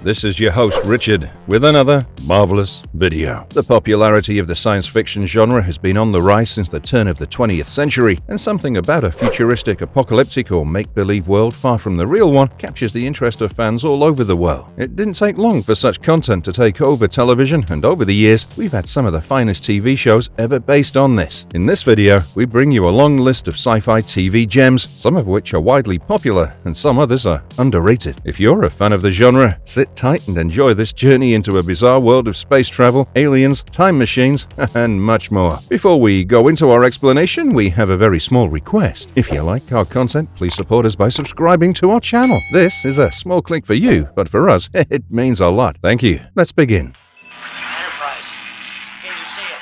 This is your host Richard with another marvelous video. The popularity of the science fiction genre has been on the rise since the turn of the 20th century, and something about a futuristic, apocalyptic or make-believe world far from the real one captures the interest of fans all over the world. It didn't take long for such content to take over television, and over the years we've had some of the finest TV shows ever based on this. In this video, we bring you a long list of sci-fi TV gems, some of which are widely popular and some others are underrated. If you're a fan of the genre, sit tight and enjoy this journey into a bizarre world of space travel, aliens, time machines, and much more. Before we go into our explanation, we have a very small request. If you like our content, please support us by subscribing to our channel. This is a small click for you, but for us, it means a lot. Thank you. Let's begin. Enterprise, can you see it?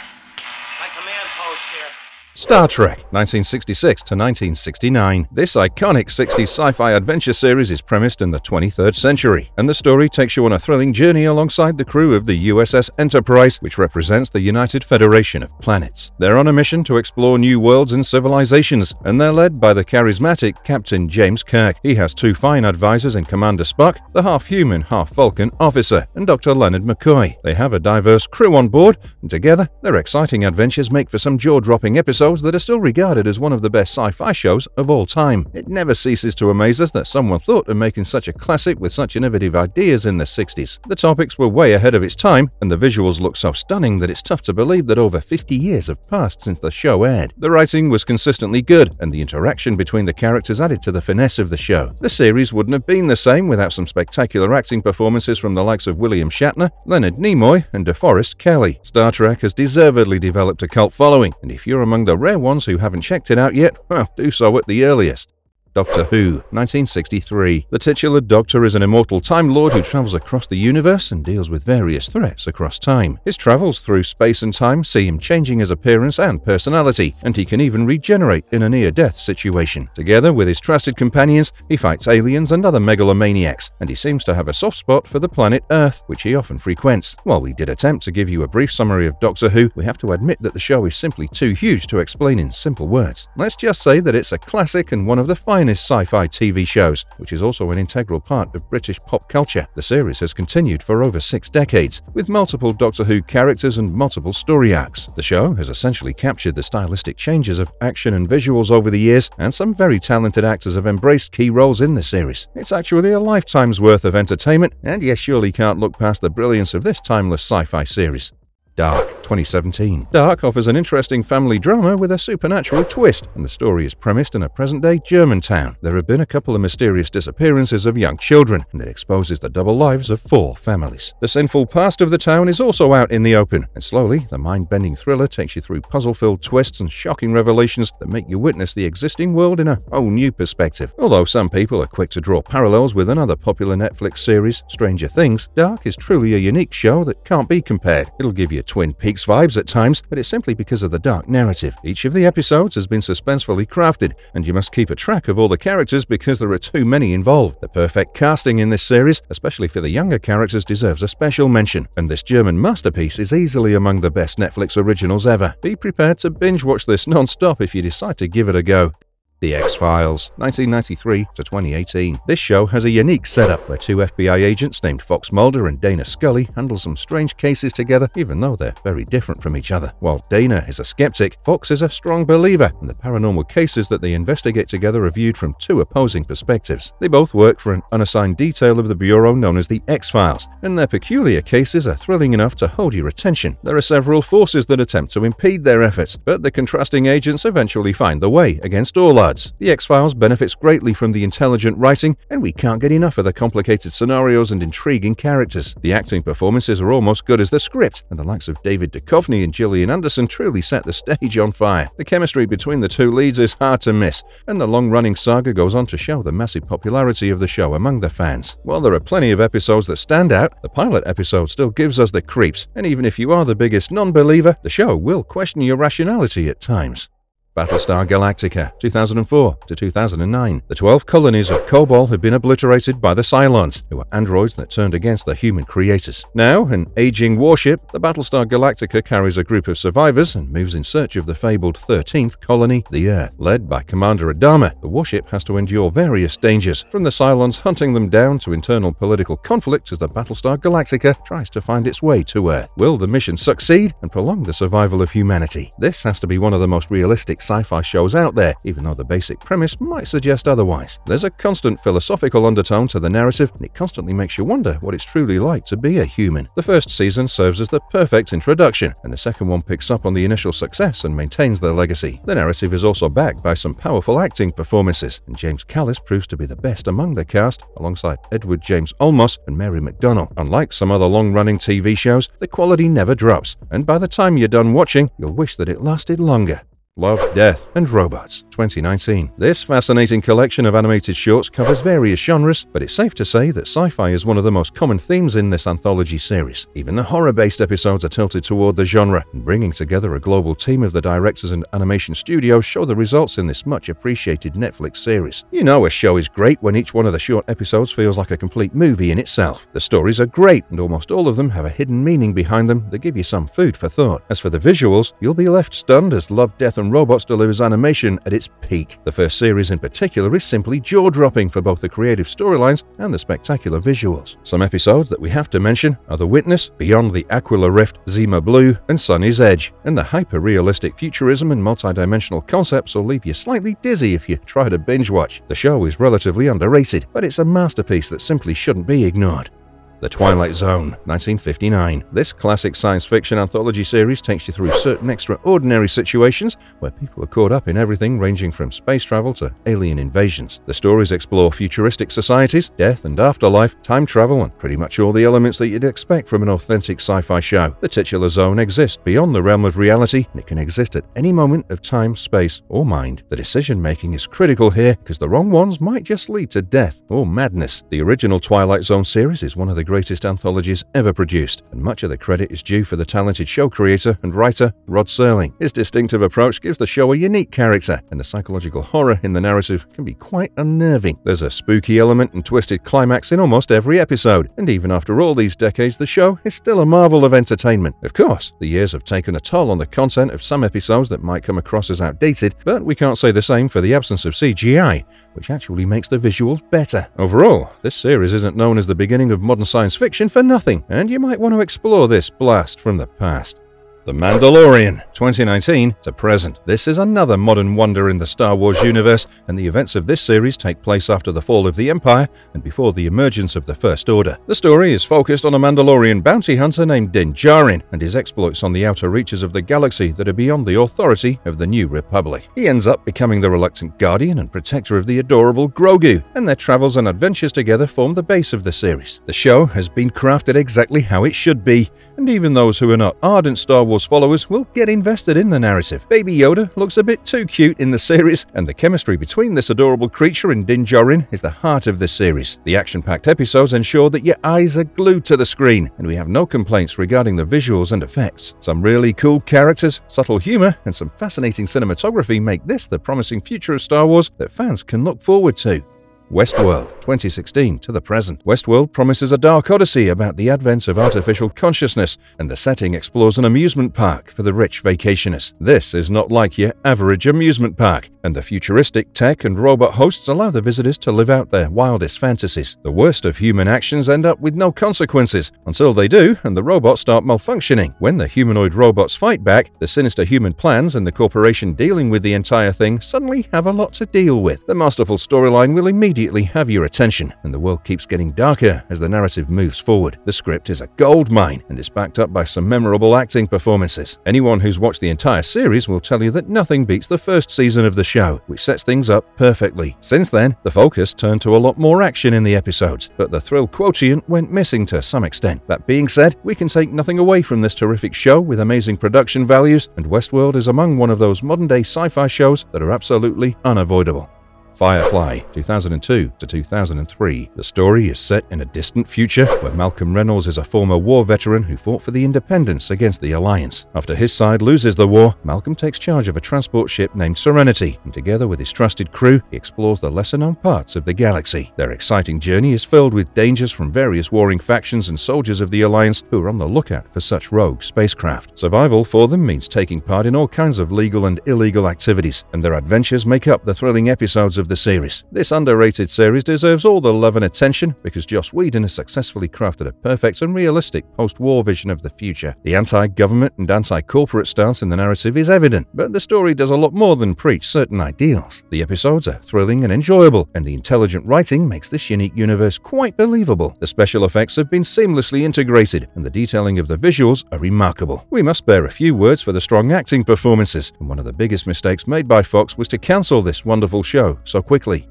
My command post here. Star Trek, 1966 to 1969. This iconic 60s sci-fi adventure series is premised in the 23rd century, and the story takes you on a thrilling journey alongside the crew of the USS Enterprise, which represents the United Federation of Planets. They're on a mission to explore new worlds and civilizations, and they're led by the charismatic Captain James Kirk. He has two fine advisors in Commander Spock, the half-human, half-Vulcan officer, and Dr. Leonard McCoy. They have a diverse crew on board, and together, their exciting adventures make for some jaw-dropping episodes that are still regarded as one of the best sci-fi shows of all time. It never ceases to amaze us that someone thought of making such a classic with such innovative ideas in the 60s. The topics were way ahead of its time, and the visuals look so stunning that it's tough to believe that over 50 years have passed since the show aired. The writing was consistently good, and the interaction between the characters added to the finesse of the show. The series wouldn't have been the same without some spectacular acting performances from the likes of William Shatner, Leonard Nimoy, and DeForest Kelley. Star Trek has deservedly developed a cult following, and if you're among the rare ones who haven't checked it out yet, well, do so at the earliest. Doctor Who, 1963. The titular Doctor is an immortal Time Lord who travels across the universe and deals with various threats across time. His travels through space and time see him changing his appearance and personality, and he can even regenerate in a near-death situation. Together with his trusted companions, he fights aliens and other megalomaniacs, and he seems to have a soft spot for the planet Earth, which he often frequents. While we did attempt to give you a brief summary of Doctor Who, we have to admit that the show is simply too huge to explain in simple words. Let's just say that it's a classic and one of the finest sci-fi TV shows, which is also an integral part of British pop culture. The series has continued for over 6 decades, with multiple Doctor Who characters and multiple story arcs. The show has essentially captured the stylistic changes of action and visuals over the years, and some very talented actors have embraced key roles in the series. It's actually a lifetime's worth of entertainment, and you surely can't look past the brilliance of this timeless sci-fi series. Dark, 2017. Dark offers an interesting family drama with a supernatural twist, and the story is premised in a present-day German town. There have been a couple of mysterious disappearances of young children, and it exposes the double lives of 4 families. The sinful past of the town is also out in the open, and slowly, the mind-bending thriller takes you through puzzle-filled twists and shocking revelations that make you witness the existing world in a whole new perspective. Although some people are quick to draw parallels with another popular Netflix series, Stranger Things, Dark is truly a unique show that can't be compared. It'll give you Twin Peaks vibes at times, but it's simply because of the dark narrative. Each of the episodes has been suspensefully crafted, and you must keep a track of all the characters because there are too many involved. The perfect casting in this series, especially for the younger characters, deserves a special mention, and this German masterpiece is easily among the best Netflix originals ever. Be prepared to binge-watch this non-stop if you decide to give it a go. The X-Files, 1993 to 2018. This show has a unique setup where 2 FBI agents named Fox Mulder and Dana Scully handle some strange cases together, even though they're very different from each other. While Dana is a skeptic, Fox is a strong believer, and the paranormal cases that they investigate together are viewed from 2 opposing perspectives. They both work for an unassigned detail of the bureau known as the X-Files, and their peculiar cases are thrilling enough to hold your attention. There are several forces that attempt to impede their efforts, but the contrasting agents eventually find the way against all odds. The X-Files benefits greatly from the intelligent writing, and we can't get enough of the complicated scenarios and intriguing characters. The acting performances are almost good as the script, and the likes of David Duchovny and Gillian Anderson truly set the stage on fire. The chemistry between the 2 leads is hard to miss, and the long-running saga goes on to show the massive popularity of the show among the fans. While there are plenty of episodes that stand out, the pilot episode still gives us the creeps, and even if you are the biggest non-believer, the show will question your rationality at times. Battlestar Galactica, 2004 to 2009. The 12 colonies of Kobol had been obliterated by the Cylons, who were androids that turned against the human creators. Now, an aging warship, the Battlestar Galactica carries a group of survivors and moves in search of the fabled 13th colony, the Earth. Led by Commander Adama, the warship has to endure various dangers, from the Cylons hunting them down to internal political conflict as the Battlestar Galactica tries to find its way to Earth. Will the mission succeed and prolong the survival of humanity? This has to be one of the most realistic sci-fi shows out there, even though the basic premise might suggest otherwise. There's a constant philosophical undertone to the narrative, and it constantly makes you wonder what it's truly like to be a human. The first season serves as the perfect introduction, and the second one picks up on the initial success and maintains their legacy. The narrative is also backed by some powerful acting performances, and James Callis proves to be the best among the cast, alongside Edward James Olmos and Mary McDonnell. Unlike some other long-running TV shows, the quality never drops, and by the time you're done watching, you'll wish that it lasted longer. Love, Death, and Robots, 2019. This fascinating collection of animated shorts covers various genres, but it's safe to say that sci-fi is one of the most common themes in this anthology series. Even the horror-based episodes are tilted toward the genre, and bringing together a global team of the directors and animation studios show the results in this much-appreciated Netflix series. You know a show is great when each one of the short episodes feels like a complete movie in itself. The stories are great, and almost all of them have a hidden meaning behind them that give you some food for thought. As for the visuals, you'll be left stunned as Love, Death, and Robots delivers animation at its peak. The first series in particular is simply jaw-dropping for both the creative storylines and the spectacular visuals. Some episodes that we have to mention are The Witness, Beyond the Aquila Rift, Zima Blue, and Sunny's Edge. And the hyper-realistic futurism and multidimensional concepts will leave you slightly dizzy if you try to binge-watch. The show is relatively underrated, but it's a masterpiece that simply shouldn't be ignored. The Twilight Zone, 1959. This classic science fiction anthology series takes you through certain extraordinary situations where people are caught up in everything ranging from space travel to alien invasions. The stories explore futuristic societies, death and afterlife, time travel, and pretty much all the elements that you'd expect from an authentic sci-fi show. The titular zone exists beyond the realm of reality, and it can exist at any moment of time, space, or mind. The decision-making is critical here, because the wrong ones might just lead to death or madness. The original Twilight Zone series is one of the greatest anthologies ever produced, and much of the credit is due for the talented show creator and writer Rod Serling. His distinctive approach gives the show a unique character, and the psychological horror in the narrative can be quite unnerving. There's a spooky element and twisted climax in almost every episode, and even after all these decades, the show is still a marvel of entertainment. Of course, the years have taken a toll on the content of some episodes that might come across as outdated, but we can't say the same for the absence of CGI, which actually makes the visuals better. Overall, this series isn't known as the beginning of modern science fiction for nothing, and you might want to explore this blast from the past. The Mandalorian, 2019 to present. This is another modern wonder in the Star Wars universe, and the events of this series take place after the fall of the Empire and before the emergence of the First Order. The story is focused on a Mandalorian bounty hunter named Din Djarin and his exploits on the outer reaches of the galaxy that are beyond the authority of the New Republic. He ends up becoming the reluctant guardian and protector of the adorable Grogu, and their travels and adventures together form the base of the series. The show has been crafted exactly how it should be, and even those who are not ardent Star Wars followers will get invested in the narrative. Baby Yoda looks a bit too cute in the series, and the chemistry between this adorable creature and Din Djarin is the heart of the series. The action-packed episodes ensure that your eyes are glued to the screen, and we have no complaints regarding the visuals and effects. Some really cool characters, subtle humor, and some fascinating cinematography make this the promising future of Star Wars that fans can look forward to. Westworld, 2016 to the present. Westworld promises a dark odyssey about the advent of artificial consciousness, and the setting explores an amusement park for the rich vacationers. This is not like your average amusement park, and the futuristic tech and robot hosts allow the visitors to live out their wildest fantasies. The worst of human actions end up with no consequences, until they do and the robots start malfunctioning. When the humanoid robots fight back, the sinister human plans and the corporation dealing with the entire thing suddenly have a lot to deal with. The masterful storyline will immediately have your attention, and the world keeps getting darker as the narrative moves forward. The script is a goldmine, and is backed up by some memorable acting performances. Anyone who's watched the entire series will tell you that nothing beats the first season of the show, which sets things up perfectly. Since then, the focus turned to a lot more action in the episodes, but the thrill quotient went missing to some extent. That being said, we can take nothing away from this terrific show with amazing production values, and Westworld is among one of those modern-day sci-fi shows that are absolutely unavoidable. Firefly, 2002 to 2003. The story is set in a distant future where Malcolm Reynolds is a former war veteran who fought for the independence against the Alliance. After his side loses the war, Malcolm takes charge of a transport ship named Serenity, and together with his trusted crew, he explores the lesser-known parts of the galaxy. Their exciting journey is filled with dangers from various warring factions and soldiers of the Alliance who are on the lookout for such rogue spacecraft. Survival for them means taking part in all kinds of legal and illegal activities, and their adventures make up the thrilling episodes of the series. This underrated series deserves all the love and attention because Joss Whedon has successfully crafted a perfect and realistic post-war vision of the future. The anti-government and anti-corporate stance in the narrative is evident, but the story does a lot more than preach certain ideals. The episodes are thrilling and enjoyable, and the intelligent writing makes this unique universe quite believable. The special effects have been seamlessly integrated, and the detailing of the visuals are remarkable. We must spare a few words for the strong acting performances, and one of the biggest mistakes made by Fox was to cancel this wonderful show so quickly.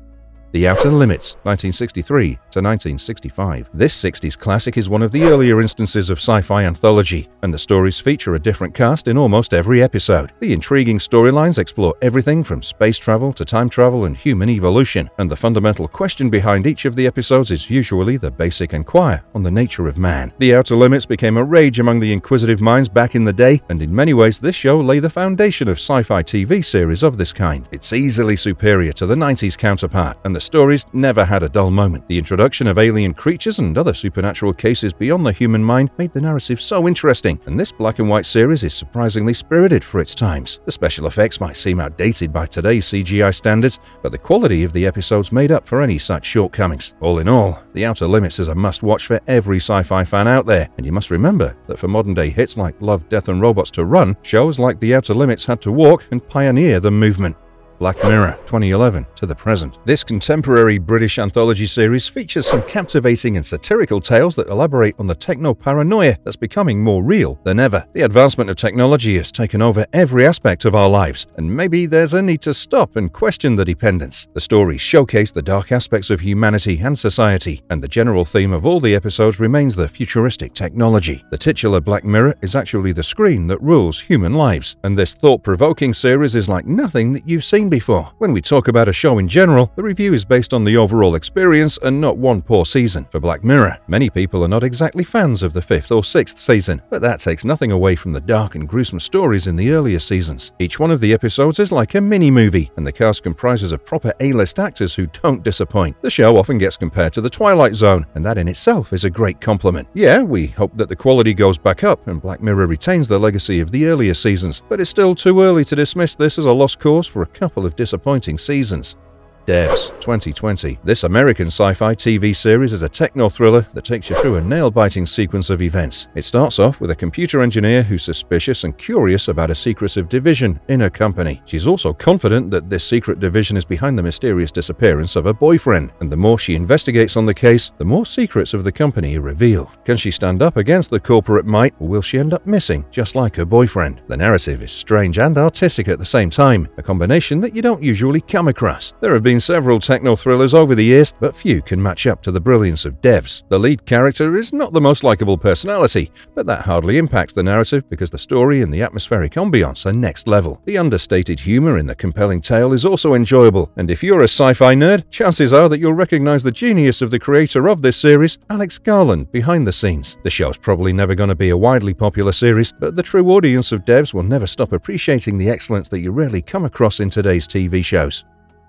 The Outer Limits, 1963 to 1965. This 60s classic is one of the earlier instances of sci-fi anthology, and the stories feature a different cast in almost every episode. The intriguing storylines explore everything from space travel to time travel and human evolution, and the fundamental question behind each of the episodes is usually the basic inquiry on the nature of man. The Outer Limits became a rage among the inquisitive minds back in the day, and in many ways this show lay the foundation of sci-fi TV series of this kind. It's easily superior to the 90s counterpart, and the stories never had a dull moment. The introduction of alien creatures and other supernatural cases beyond the human mind made the narrative so interesting, and this black and white series is surprisingly spirited for its times. The special effects might seem outdated by today's CGI standards, but the quality of the episodes made up for any such shortcomings. All in all, The Outer Limits is a must-watch for every sci-fi fan out there, and you must remember that for modern-day hits like Love, Death and Robots to run, shows like The Outer Limits had to walk and pioneer the movement. Black Mirror, 2011 to the present. This contemporary British anthology series features some captivating and satirical tales that elaborate on the techno-paranoia that's becoming more real than ever. The advancement of technology has taken over every aspect of our lives, and maybe there's a need to stop and question the dependence. The stories showcase the dark aspects of humanity and society, and the general theme of all the episodes remains the futuristic technology. The titular Black Mirror is actually the screen that rules human lives, and this thought-provoking series is like nothing that you've seen before. When we talk about a show in general, the review is based on the overall experience and not one poor season. For Black Mirror, many people are not exactly fans of the 5th or 6th season, but that takes nothing away from the dark and gruesome stories in the earlier seasons. Each one of the episodes is like a mini-movie, and the cast comprises of proper A-list actors who don't disappoint. The show often gets compared to The Twilight Zone, and that in itself is a great compliment. Yeah, we hope that the quality goes back up and Black Mirror retains the legacy of the earlier seasons, but it's still too early to dismiss this as a lost cause for a couple of disappointing seasons. Devs, 2020. This American sci-fi TV series is a techno-thriller that takes you through a nail-biting sequence of events. It starts off with a computer engineer who's suspicious and curious about a secretive division in her company. She's also confident that this secret division is behind the mysterious disappearance of her boyfriend, and the more she investigates on the case, the more secrets of the company are revealed. Can she stand up against the corporate might, or will she end up missing, just like her boyfriend? The narrative is strange and artistic at the same time, a combination that you don't usually come across. There have been several techno-thrillers over the years, but few can match up to the brilliance of Devs. The lead character is not the most likable personality, but that hardly impacts the narrative because the story and the atmospheric ambiance are next level. The understated humor in the compelling tale is also enjoyable, and if you're a sci-fi nerd, chances are that you'll recognize the genius of the creator of this series, Alex Garland, behind the scenes. The show's probably never going to be a widely popular series, but the true audience of Devs will never stop appreciating the excellence that you rarely come across in today's TV shows.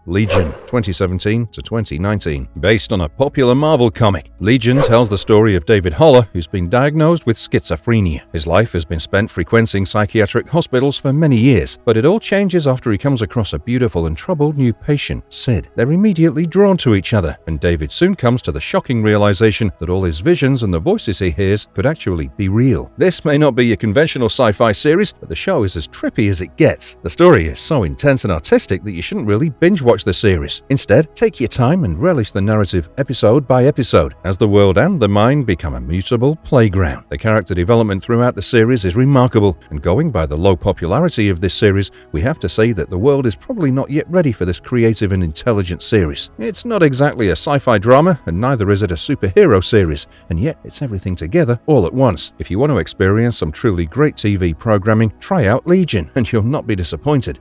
Legion, 2017 to 2019. Based on a popular Marvel comic, Legion tells the story of David Haller, who's been diagnosed with schizophrenia. His life has been spent frequenting psychiatric hospitals for many years, but it all changes after he comes across a beautiful and troubled new patient, Sid. They're immediately drawn to each other, and David soon comes to the shocking realization that all his visions and the voices he hears could actually be real. This may not be your conventional sci-fi series, but the show is as trippy as it gets. The story is so intense and artistic that you shouldn't really binge-watch the series. Instead, take your time and relish the narrative episode by episode, as the world and the mind become a mutable playground. The character development throughout the series is remarkable, and going by the low popularity of this series, we have to say that the world is probably not yet ready for this creative and intelligent series. It's not exactly a sci-fi drama, and neither is it a superhero series, and yet it's everything together all at once. If you want to experience some truly great TV programming, try out Legion, and you'll not be disappointed.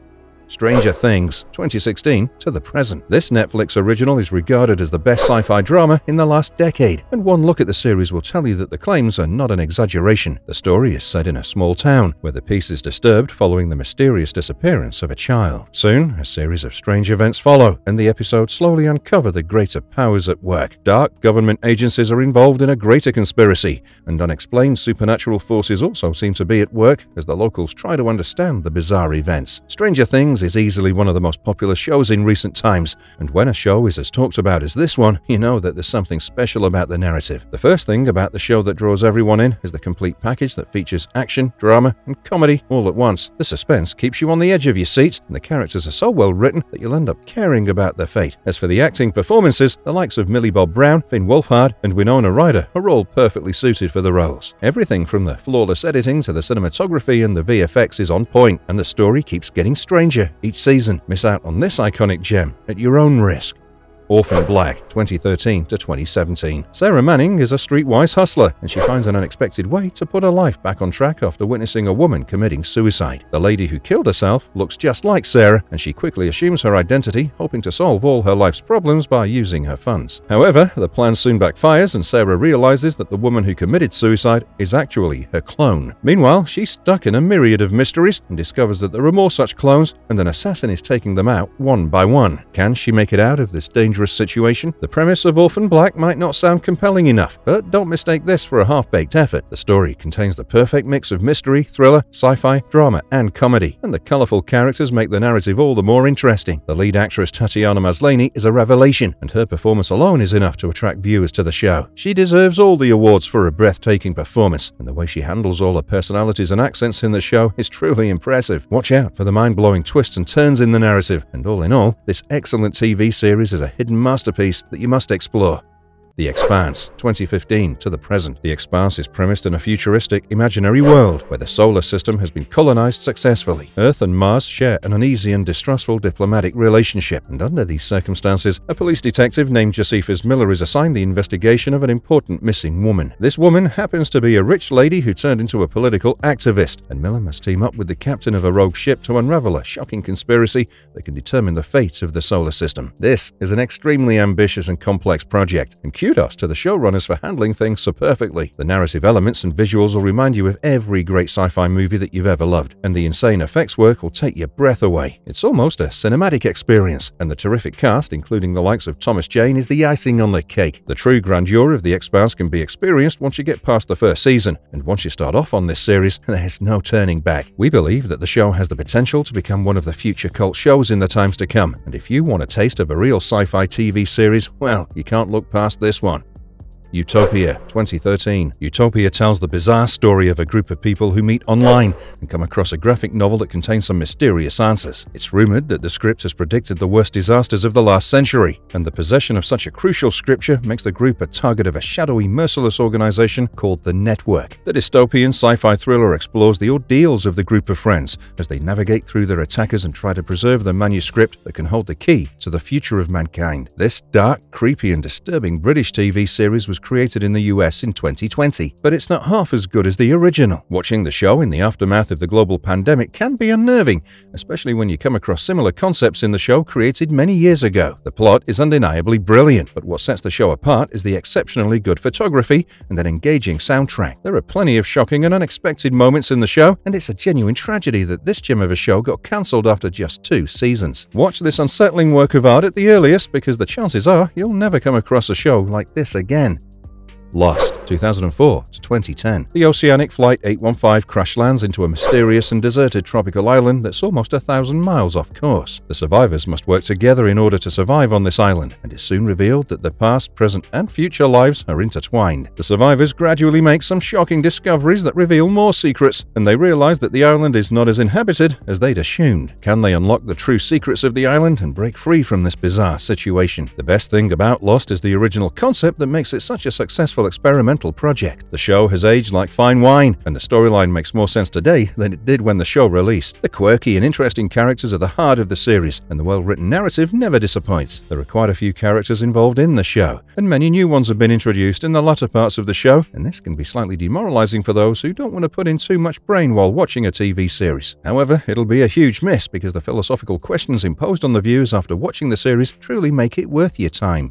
Stranger Things, 2016 to the present. This Netflix original is regarded as the best sci-fi drama in the last decade, and one look at the series will tell you that the claims are not an exaggeration. The story is set in a small town, where the peace is disturbed following the mysterious disappearance of a child. Soon, a series of strange events follow, and the episodes slowly uncover the greater powers at work. Dark government agencies are involved in a greater conspiracy, and unexplained supernatural forces also seem to be at work as the locals try to understand the bizarre events. Stranger Things is easily one of the most popular shows in recent times, and when a show is as talked about as this one, you know that there's something special about the narrative. The first thing about the show that draws everyone in is the complete package that features action, drama, and comedy all at once. The suspense keeps you on the edge of your seat, and the characters are so well written that you'll end up caring about their fate. As for the acting performances, the likes of Millie Bob Brown, Finn Wolfhard, and Winona Ryder are all perfectly suited for the roles. Everything from the flawless editing to the cinematography and the VFX is on point, and the story keeps getting stranger each season. Miss out on this iconic gem at your own risk. Orphan Black, 2013 to 2017. Sarah Manning is a streetwise hustler, and she finds an unexpected way to put her life back on track after witnessing a woman committing suicide. The lady who killed herself looks just like Sarah, and she quickly assumes her identity, hoping to solve all her life's problems by using her funds. However, the plan soon backfires, and Sarah realizes that the woman who committed suicide is actually her clone. Meanwhile, she's stuck in a myriad of mysteries and discovers that there are more such clones, and an assassin is taking them out one by one. Can she make it out of this dangerous situation? The premise of Orphan Black might not sound compelling enough, but don't mistake this for a half-baked effort. The story contains the perfect mix of mystery, thriller, sci-fi, drama, and comedy, and the colorful characters make the narrative all the more interesting. The lead actress Tatiana Maslany is a revelation, and her performance alone is enough to attract viewers to the show. She deserves all the awards for a breathtaking performance, and the way she handles all her personalities and accents in the show is truly impressive. Watch out for the mind-blowing twists and turns in the narrative, and all in all, this excellent TV series is a hidden masterpiece that you must explore. The Expanse, 2015 to the present. The Expanse is premised in a futuristic, imaginary world where the solar system has been colonized successfully. Earth and Mars share an uneasy and distrustful diplomatic relationship, and under these circumstances, a police detective named Josephus Miller is assigned the investigation of an important missing woman. This woman happens to be a rich lady who turned into a political activist, and Miller must team up with the captain of a rogue ship to unravel a shocking conspiracy that can determine the fate of the solar system. This is an extremely ambitious and complex project, and kudos to the showrunners for handling things so perfectly. The narrative elements and visuals will remind you of every great sci-fi movie that you've ever loved, and the insane effects work will take your breath away. It's almost a cinematic experience, and the terrific cast, including the likes of Thomas Jane, is the icing on the cake. The true grandeur of The Expanse can be experienced once you get past the first season, and once you start off on this series, there's no turning back. We believe that the show has the potential to become one of the future cult shows in the times to come, and if you want a taste of a real sci-fi TV series, well, you can't look past this one. Utopia, 2013. Utopia tells the bizarre story of a group of people who meet online and come across a graphic novel that contains some mysterious answers. It's rumored that the script has predicted the worst disasters of the last century, and the possession of such a crucial scripture makes the group a target of a shadowy, merciless organization called the Network. The dystopian sci-fi thriller explores the ordeals of the group of friends as they navigate through their attackers and try to preserve the manuscript that can hold the key to the future of mankind. This dark, creepy, and disturbing British TV series was created in the US in 2020, but it's not half as good as the original. Watching the show in the aftermath of the global pandemic can be unnerving, especially when you come across similar concepts in the show created many years ago. The plot is undeniably brilliant, but what sets the show apart is the exceptionally good photography and an engaging soundtrack. There are plenty of shocking and unexpected moments in the show, and it's a genuine tragedy that this gem of a show got cancelled after just 2 seasons. Watch this unsettling work of art at the earliest, because the chances are you'll never come across a show like this again. Lost, 2004 to 2010. The Oceanic Flight 815 crash lands into a mysterious and deserted tropical island that's almost 1,000 miles off course. The survivors must work together in order to survive on this island, and it's soon revealed that their past, present, and future lives are intertwined. The survivors gradually make some shocking discoveries that reveal more secrets, and they realize that the island is not as inhabited as they'd assumed. Can they unlock the true secrets of the island and break free from this bizarre situation? The best thing about Lost is the original concept that makes it such a successful experimental experimental project. The show has aged like fine wine, and the storyline makes more sense today than it did when the show released. The quirky and interesting characters are the heart of the series, and the well-written narrative never disappoints. There are quite a few characters involved in the show, and many new ones have been introduced in the latter parts of the show, and this can be slightly demoralizing for those who don't want to put in too much brain while watching a TV series. However, it'll be a huge miss because the philosophical questions imposed on the viewers after watching the series truly make it worth your time.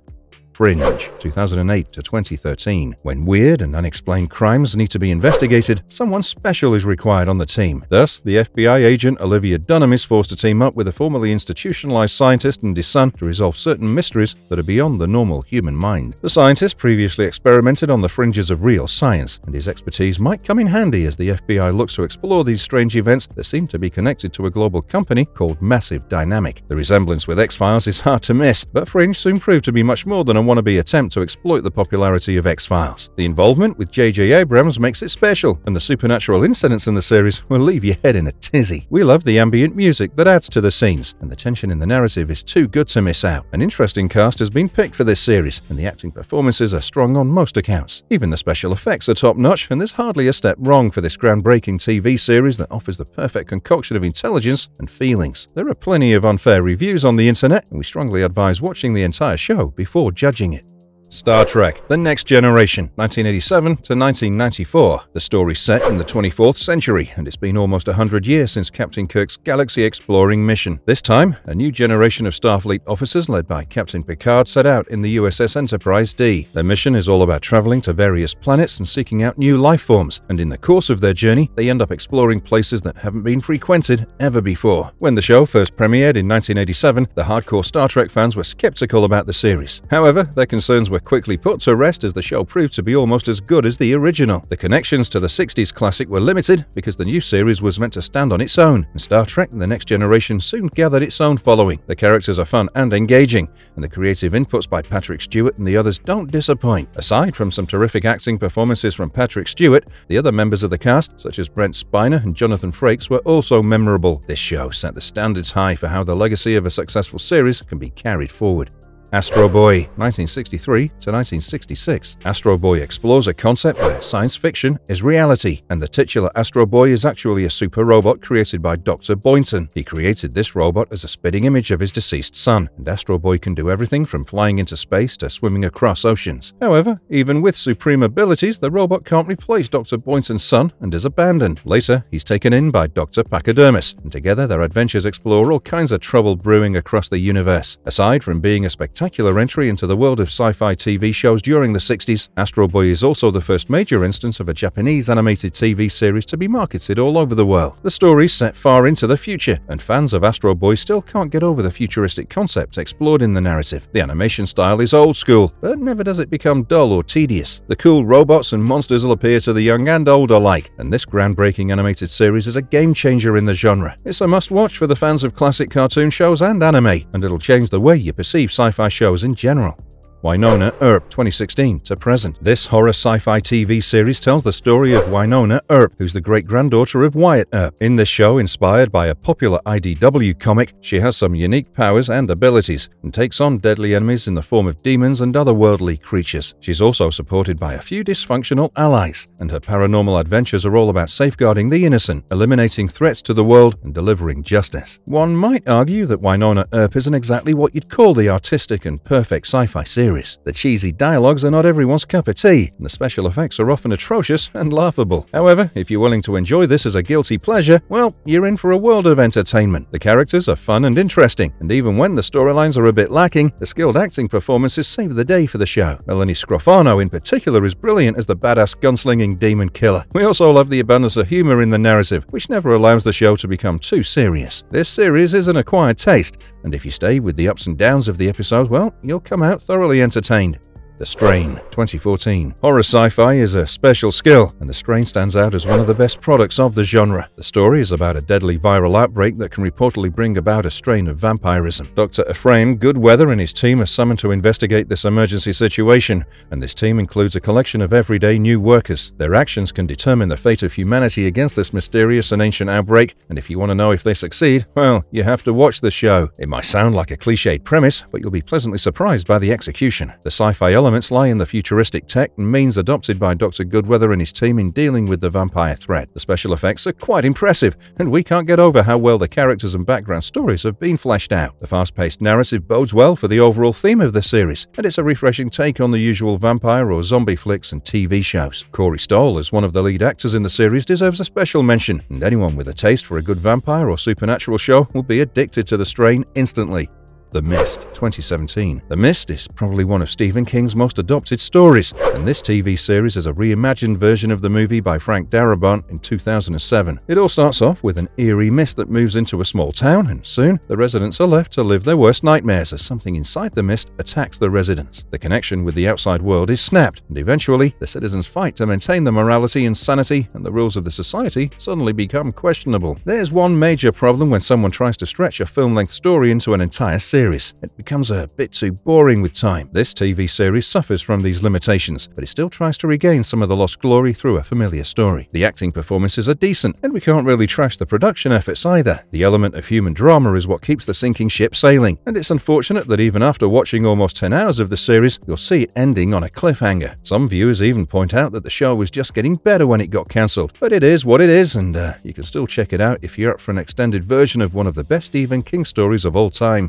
Fringe, 2008 to 2013. When weird and unexplained crimes need to be investigated, someone special is required on the team. Thus, the FBI agent Olivia Dunham is forced to team up with a formerly institutionalized scientist and his son to resolve certain mysteries that are beyond the normal human mind. The scientist previously experimented on the fringes of real science, and his expertise might come in handy as the FBI looks to explore these strange events that seem to be connected to a global company called Massive Dynamic. The resemblance with X-Files is hard to miss, but Fringe soon proved to be much more than a wannabe attempt to exploit the popularity of X-Files. The involvement with J.J. Abrams makes it special, and the supernatural incidents in the series will leave your head in a tizzy. We love the ambient music that adds to the scenes, and the tension in the narrative is too good to miss out. An interesting cast has been picked for this series, and the acting performances are strong on most accounts. Even the special effects are top-notch, and there's hardly a step wrong for this groundbreaking TV series that offers the perfect concoction of intelligence and feelings. There are plenty of unfair reviews on the internet, and we strongly advise watching the entire show before judging it. Star Trek: The Next Generation, 1987 to 1994. The story's set in the 24th century, and it's been almost 100 years since Captain Kirk's galaxy-exploring mission. This time, a new generation of Starfleet officers led by Captain Picard set out in the USS Enterprise D. Their mission is all about traveling to various planets and seeking out new life forms, and in the course of their journey, they end up exploring places that haven't been frequented ever before. When the show first premiered in 1987, the hardcore Star Trek fans were skeptical about the series. However, their concerns were quickly put to rest as the show proved to be almost as good as the original. The connections to the 60s classic were limited because the new series was meant to stand on its own, and Star Trek: The Next Generation soon gathered its own following. The characters are fun and engaging, and the creative inputs by Patrick Stewart and the others don't disappoint. Aside from some terrific acting performances from Patrick Stewart, the other members of the cast, such as Brent Spiner and Jonathan Frakes, were also memorable. This show set the standards high for how the legacy of a successful series can be carried forward. Astro Boy, 1963 to 1966. Astro Boy explores a concept where science fiction is reality, and the titular Astro Boy is actually a super robot created by Dr. Boynton. He created this robot as a spitting image of his deceased son, and Astro Boy can do everything from flying into space to swimming across oceans. However, even with supreme abilities, the robot can't replace Dr. Boynton's son and is abandoned. Later, he's taken in by Dr. Pachydermis, and together their adventures explore all kinds of trouble brewing across the universe. Aside from being a spectacular entry into the world of sci-fi TV shows during the 60s, Astro Boy is also the first major instance of a Japanese animated TV series to be marketed all over the world. The story's set far into the future, and fans of Astro Boy still can't get over the futuristic concepts explored in the narrative. The animation style is old school, but never does it become dull or tedious. The cool robots and monsters will appeal to the young and old alike, and this groundbreaking animated series is a game changer in the genre. It's a must-watch for the fans of classic cartoon shows and anime, and it'll change the way you perceive sci-fi shows in general. Wynonna Earp, 2016 to present. This horror sci-fi TV series tells the story of Wynonna Earp, who's the great-granddaughter of Wyatt Earp. In this show, inspired by a popular IDW comic, she has some unique powers and abilities, and takes on deadly enemies in the form of demons and otherworldly creatures. She's also supported by a few dysfunctional allies, and her paranormal adventures are all about safeguarding the innocent, eliminating threats to the world, and delivering justice. One might argue that Wynonna Earp isn't exactly what you'd call the artistic and perfect sci-fi series. The cheesy dialogues are not everyone's cup of tea, and the special effects are often atrocious and laughable. However, if you're willing to enjoy this as a guilty pleasure, well, you're in for a world of entertainment. The characters are fun and interesting, and even when the storylines are a bit lacking, the skilled acting performances save the day for the show. Melanie Scrofano in particular is brilliant as the badass gunslinging demon killer. We also love the abundance of humor in the narrative, which never allows the show to become too serious. This series is an acquired taste, and if you stay with the ups and downs of the episode, well, you'll come out thoroughly entertained. The Strain, 2014. Horror sci-fi is a special skill, and The Strain stands out as one of the best products of the genre. The story is about a deadly viral outbreak that can reportedly bring about a strain of vampirism. Dr. Ephraim Goodweather and his team are summoned to investigate this emergency situation, and this team includes a collection of everyday new workers. Their actions can determine the fate of humanity against this mysterious and ancient outbreak, and if you want to know if they succeed, well, you have to watch the show. It might sound like a cliched premise, but you'll be pleasantly surprised by the execution. The sci-fi elements lie in the futuristic tech and means adopted by Dr. Goodweather and his team in dealing with the vampire threat. The special effects are quite impressive, and we can't get over how well the characters and background stories have been fleshed out. The fast-paced narrative bodes well for the overall theme of the series, and it's a refreshing take on the usual vampire or zombie flicks and TV shows. Corey Stoll, as one of the lead actors in the series, deserves a special mention, and anyone with a taste for a good vampire or supernatural show will be addicted to the strain instantly. The Mist, 2017. The Mist is probably one of Stephen King's most adopted stories, and this TV series is a reimagined version of the movie by Frank Darabont in 2007. It all starts off with an eerie mist that moves into a small town, and soon the residents are left to live their worst nightmares as something inside the mist attacks the residents. The connection with the outside world is snapped, and eventually the citizens fight to maintain the morality and sanity, and the rules of the society suddenly become questionable. There's one major problem when someone tries to stretch a film-length story into an entire series. It becomes a bit too boring with time. This TV series suffers from these limitations, but it still tries to regain some of the lost glory through a familiar story. The acting performances are decent, and we can't really trash the production efforts either. The element of human drama is what keeps the sinking ship sailing, and it's unfortunate that even after watching almost 10 hours of the series, you'll see it ending on a cliffhanger. Some viewers even point out that the show was just getting better when it got cancelled, but it is what it is, and you can still check it out if you're up for an extended version of one of the best Stephen King stories of all time.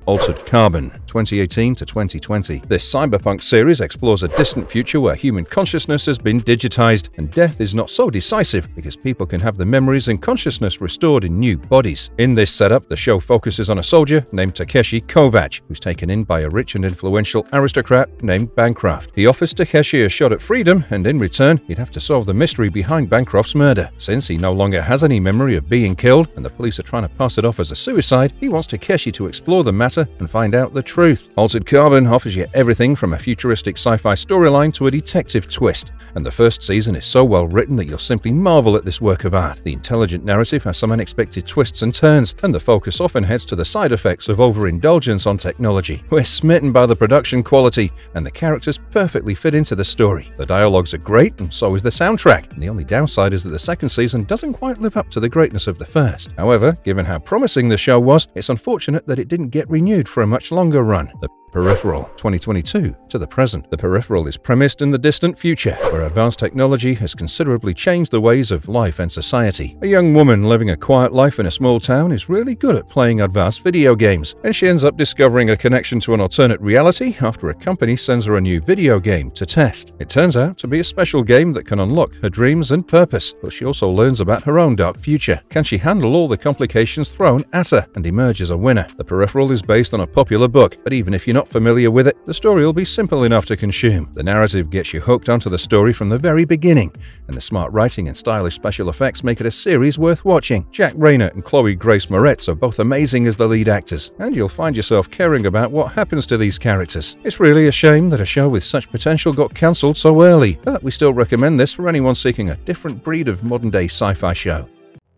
Altered Carbon, 2018 to 2020. This cyberpunk series explores a distant future where human consciousness has been digitized and death is not so decisive because people can have the memories and consciousness restored in new bodies. In this setup, the show focuses on a soldier named Takeshi Kovacs, who's taken in by a rich and influential aristocrat named Bancroft. He offers Takeshi a shot at freedom, and in return, he'd have to solve the mystery behind Bancroft's murder. Since he no longer has any memory of being killed and the police are trying to pass it off as a suicide, he wants Takeshi to explore the matter and find out the truth. Altered Carbon offers you everything from a futuristic sci-fi storyline to a detective twist, and the first season is so well written that you'll simply marvel at this work of art. The intelligent narrative has some unexpected twists and turns, and the focus often heads to the side effects of overindulgence on technology. We're smitten by the production quality, and the characters perfectly fit into the story. The dialogues are great, and so is the soundtrack, and the only downside is that the second season doesn't quite live up to the greatness of the first. However, given how promising the show was, it's unfortunate that it didn't get renewed for a much longer run. The Peripheral, 2022 to the present. The Peripheral is premised in the distant future, where advanced technology has considerably changed the ways of life and society. A young woman living a quiet life in a small town is really good at playing advanced video games, and she ends up discovering a connection to an alternate reality after a company sends her a new video game to test. It turns out to be a special game that can unlock her dreams and purpose, but she also learns about her own dark future. Can she handle all the complications thrown at her and emerge as a winner? The Peripheral is based on a popular book, but even if you're not familiar with it, the story will be simple enough to consume. The narrative gets you hooked onto the story from the very beginning, and the smart writing and stylish special effects make it a series worth watching. Jack Rayner and Chloe Grace Moretz are both amazing as the lead actors, and you'll find yourself caring about what happens to these characters. It's really a shame that a show with such potential got cancelled so early, but we still recommend this for anyone seeking a different breed of modern-day sci-fi show.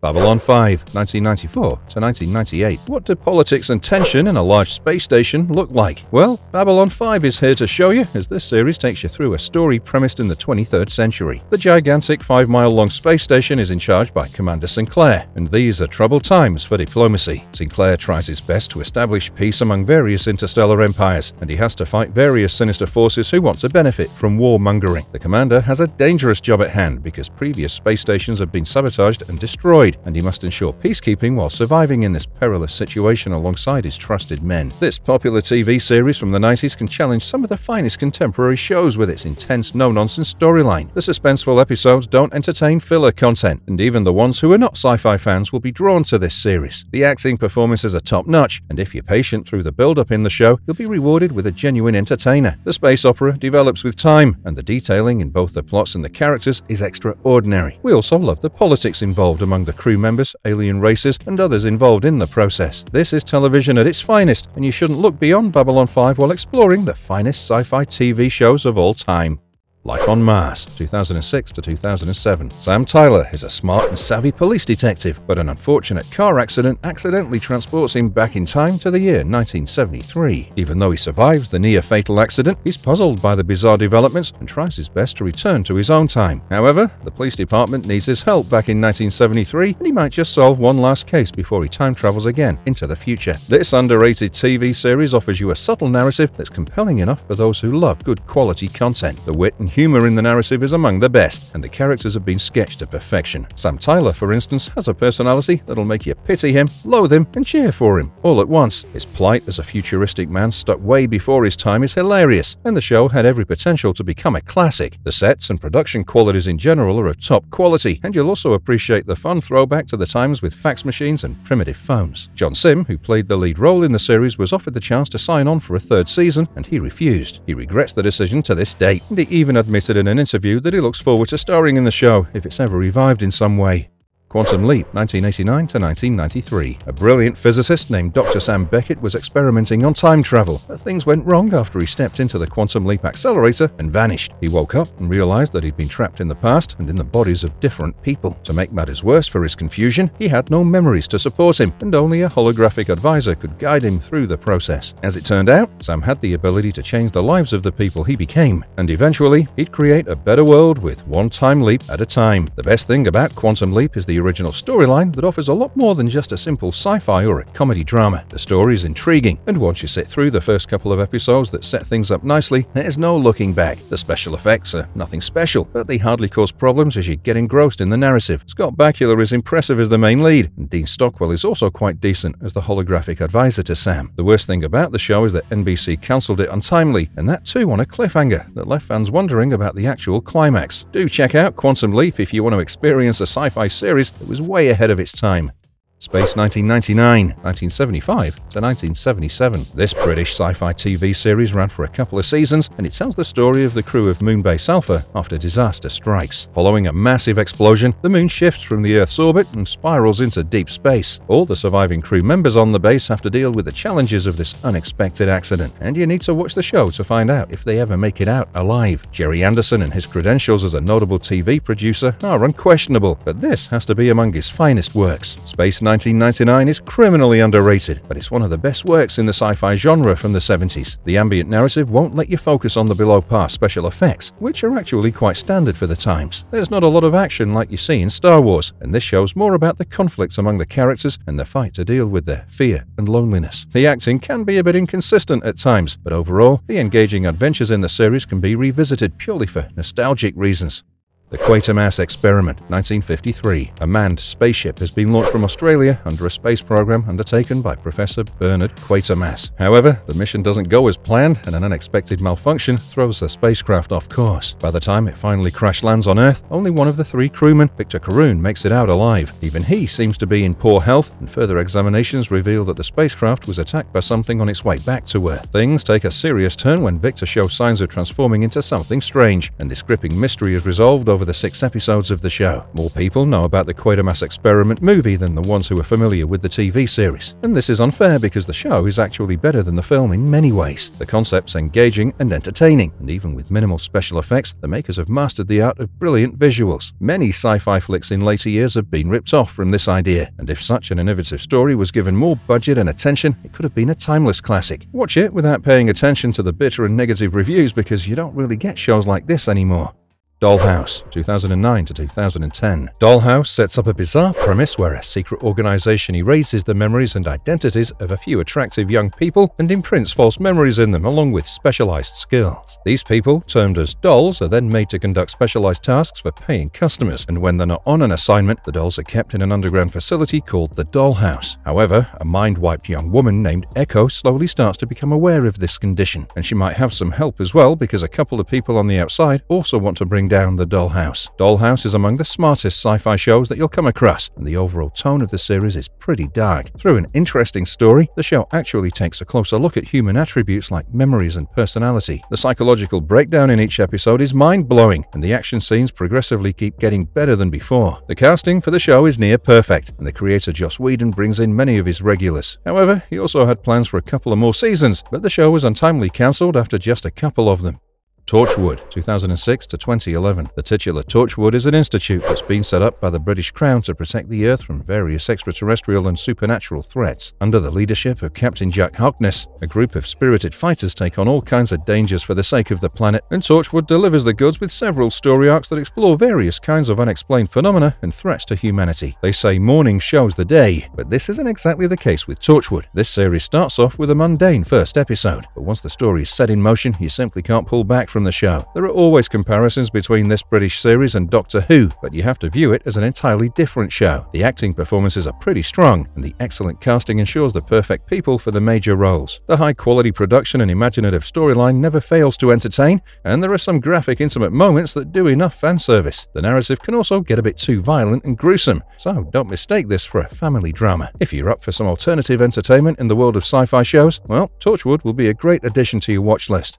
Babylon 5, 1994 to 1998. What do politics and tension in a large space station look like? Well, Babylon 5 is here to show you, as this series takes you through a story premised in the 23rd century. The gigantic 5-mile-long space station is in charge by Commander Sinclair, and these are troubled times for diplomacy. Sinclair tries his best to establish peace among various interstellar empires, and he has to fight various sinister forces who want to benefit from warmongering. The commander has a dangerous job at hand because previous space stations have been sabotaged and destroyed, and he must ensure peacekeeping while surviving in this perilous situation alongside his trusted men. This popular TV series from the 90s can challenge some of the finest contemporary shows with its intense, no-nonsense storyline. The suspenseful episodes don't entertain filler content, and even the ones who are not sci-fi fans will be drawn to this series. The acting performances are top-notch, and if you're patient through the build-up in the show, you'll be rewarded with a genuine entertainer. The space opera develops with time, and the detailing in both the plots and the characters is extraordinary. We also love the politics involved among the crew members, alien races, and others involved in the process. This is television at its finest, and you shouldn't look beyond Babylon 5 while exploring the finest sci-fi TV shows of all time. Life on Mars, 2006 to 2007. Sam Tyler is a smart and savvy police detective, but an unfortunate car accident accidentally transports him back in time to the year 1973. Even though he survives the near-fatal accident, he's puzzled by the bizarre developments and tries his best to return to his own time. However, the police department needs his help back in 1973, and he might just solve one last case before he time travels again into the future. This underrated TV series offers you a subtle narrative that's compelling enough for those who love good quality content. The wit and humor in the narrative is among the best, and the characters have been sketched to perfection. Sam Tyler, for instance, has a personality that'll make you pity him, loathe him, and cheer for him all at once. His plight as a futuristic man stuck way before his time is hilarious, and the show had every potential to become a classic. The sets and production qualities in general are of top quality, and you'll also appreciate the fun throwback to the times with fax machines and primitive phones. John Sim, who played the lead role in the series, was offered the chance to sign on for a third season, and he refused. He regrets the decision to this day, and he even admitted in an interview that he looks forward to starring in the show if it's ever revived in some way. Quantum Leap, 1989 to 1993. A brilliant physicist named Dr. Sam Beckett was experimenting on time travel, but things went wrong after he stepped into the Quantum Leap accelerator and vanished. He woke up and realized that he'd been trapped in the past and in the bodies of different people. To make matters worse for his confusion, he had no memories to support him, and only a holographic advisor could guide him through the process. As it turned out, Sam had the ability to change the lives of the people he became, and eventually, he'd create a better world with one time leap at a time. The best thing about Quantum Leap is the original storyline that offers a lot more than just a simple sci-fi or a comedy drama. The story is intriguing, and once you sit through the first couple of episodes that set things up nicely, there's no looking back. The special effects are nothing special, but they hardly cause problems as you get engrossed in the narrative. Scott Bakula is impressive as the main lead, and Dean Stockwell is also quite decent as the holographic advisor to Sam. The worst thing about the show is that NBC cancelled it untimely, and that too on a cliffhanger that left fans wondering about the actual climax. Do check out Quantum Leap if you want to experience a sci-fi series that was way ahead of its time. Space 1999, 1975 to 1977. This British sci-fi TV series ran for a couple of seasons, and it tells the story of the crew of Moon Base Alpha after disaster strikes. Following a massive explosion, the moon shifts from the Earth's orbit and spirals into deep space. All the surviving crew members on the base have to deal with the challenges of this unexpected accident, and you need to watch the show to find out if they ever make it out alive. Jerry Anderson and his credentials as a notable TV producer are unquestionable, but this has to be among his finest works. Space 1999 is criminally underrated, but it's one of the best works in the sci-fi genre from the 70s. The ambient narrative won't let you focus on the below-par special effects, which are actually quite standard for the times. There's not a lot of action like you see in Star Wars, and this shows more about the conflicts among the characters and the fight to deal with their fear and loneliness. The acting can be a bit inconsistent at times, but overall, the engaging adventures in the series can be revisited purely for nostalgic reasons. The Quatermass Experiment, 1953. A manned spaceship has been launched from Australia under a space program undertaken by Professor Bernard Quatermass. However, the mission doesn't go as planned, and an unexpected malfunction throws the spacecraft off course. By the time it finally crash lands on Earth, only one of the three crewmen, Victor Caroon, makes it out alive. Even he seems to be in poor health, and further examinations reveal that the spacecraft was attacked by something on its way back to Earth. Things take a serious turn when Victor shows signs of transforming into something strange, and this gripping mystery is resolved over the 6 episodes of the show. More people know about the Quatermass Experiment movie than the ones who are familiar with the TV series. And this is unfair because the show is actually better than the film in many ways. The concept's engaging and entertaining, and even with minimal special effects, the makers have mastered the art of brilliant visuals. Many sci-fi flicks in later years have been ripped off from this idea, and if such an innovative story was given more budget and attention, it could have been a timeless classic. Watch it without paying attention to the bitter and negative reviews because you don't really get shows like this anymore. Dollhouse, 2009 to 2010. Dollhouse sets up a bizarre premise where a secret organization erases the memories and identities of a few attractive young people and imprints false memories in them along with specialized skills. These people, termed as dolls, are then made to conduct specialized tasks for paying customers, and when they're not on an assignment, the dolls are kept in an underground facility called the Dollhouse. However, a mind-wiped young woman named Echo slowly starts to become aware of this condition, and she might have some help as well because a couple of people on the outside also want to bring down the Dollhouse. Dollhouse is among the smartest sci-fi shows that you'll come across, and the overall tone of the series is pretty dark. Through an interesting story, the show actually takes a closer look at human attributes like memories and personality. The psychological breakdown in each episode is mind-blowing, and the action scenes progressively keep getting better than before. The casting for the show is near perfect, and the creator Joss Whedon brings in many of his regulars. However, he also had plans for a couple of more seasons, but the show was untimely cancelled after just a couple of them. Torchwood, 2006 to 2011. The titular Torchwood is an institute that's been set up by the British Crown to protect the Earth from various extraterrestrial and supernatural threats. Under the leadership of Captain Jack Harkness, a group of spirited fighters take on all kinds of dangers for the sake of the planet, and Torchwood delivers the goods with several story arcs that explore various kinds of unexplained phenomena and threats to humanity. They say morning shows the day, but this isn't exactly the case with Torchwood. This series starts off with a mundane first episode, but once the story is set in motion, you simply can't pull back from the show. There are always comparisons between this British series and Doctor Who, but you have to view it as an entirely different show. The acting performances are pretty strong, and the excellent casting ensures the perfect people for the major roles. The high-quality production and imaginative storyline never fails to entertain, and there are some graphic, intimate moments that do enough fan service. The narrative can also get a bit too violent and gruesome, so don't mistake this for a family drama. If you're up for some alternative entertainment in the world of sci-fi shows, well, Torchwood will be a great addition to your watch list.